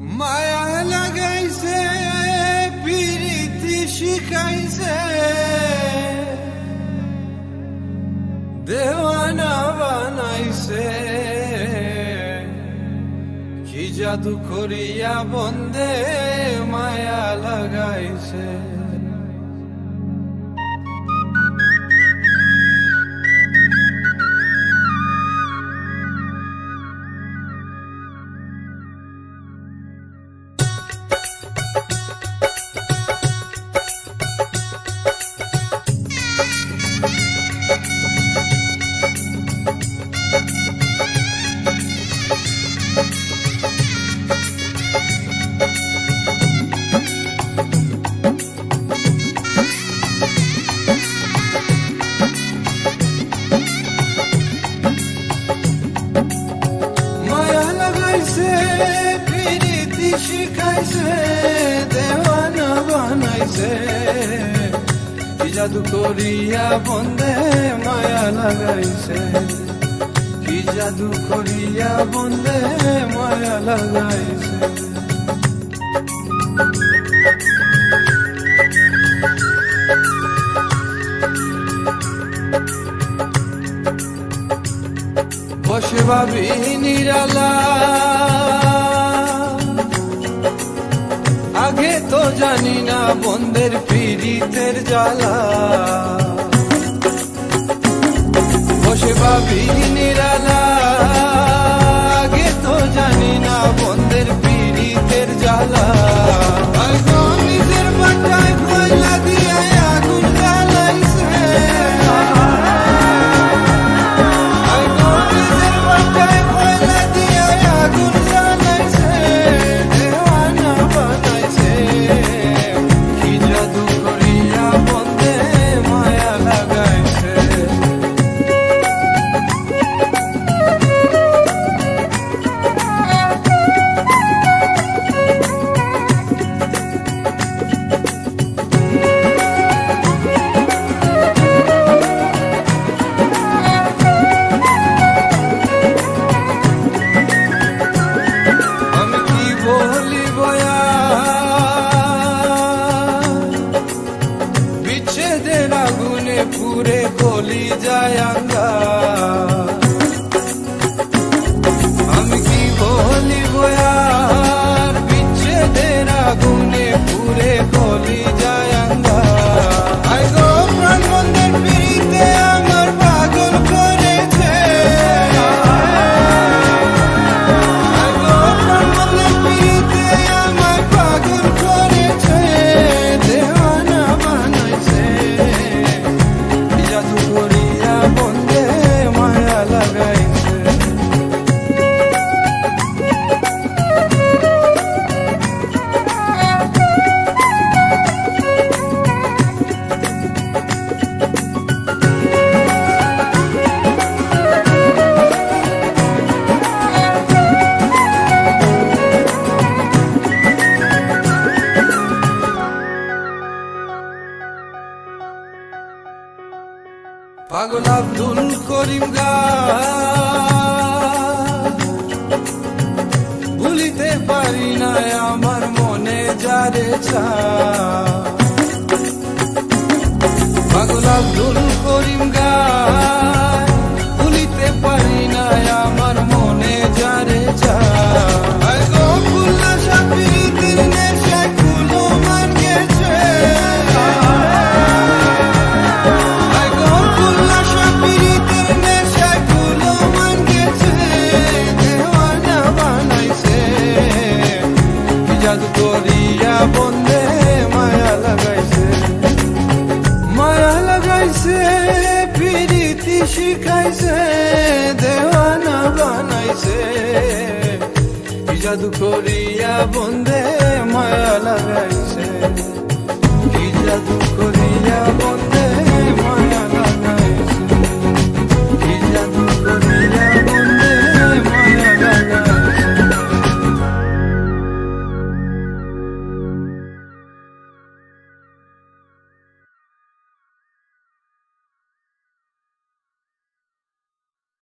মায়া লাগাইছে প্রীতি শিখাইছে দেওয়ানা বানাইছে কি জাদু করিয়া বন্দে মায়া লাগাইছে। প্রীতি শিখাইছে দেওয়ানা বানাইছে কি জাদু করিয়া বন্দে মায়া লাগাইছে কি জাদু করিয়া বন্দে মায়া লাগাইছে। বসে ভাবি নিরালা আগে তো জানি না বন্দের পীড়িতের জ্বালা। বসে ভাবি নিরালা আগে তো জানি না বন্দের পীড়িতের জ্বালা। নিজের বাটায় কয়লা দিয়া আগুন জ্বালাইছে আগুনে পুরে গলি যায় আঙ্গা। আমি কি বলিব আর বিচ্ছেদের আগুনে পুরে গলি যায় আঙ্গা। আয় গো প্রাণ বন্ধের পিড়িতে আমার পাগল করেছে। আয় গো প্রাণ বন্ধের পিড়িতে আমার পাগল করেছে দেওয়ানা বানাইছে জাদু করিয়া বন্দে মায়া লাগাইছে। পাগল আব্দুল করিম ভুলিতে পারি না আমার মনে যারে চা। পাগল আব্দুল করিম ভুলিতে পারি না আমার মনে যারে চা। জাদু করিয়া বন্দে মায়া লাগাইছে মায়া লাগাইছে প্রীতি শিখাইছে দেওয়ানা বানাইছে কি জাদু করিয়া বন্দে মায়া লাগাইছে কি জাদু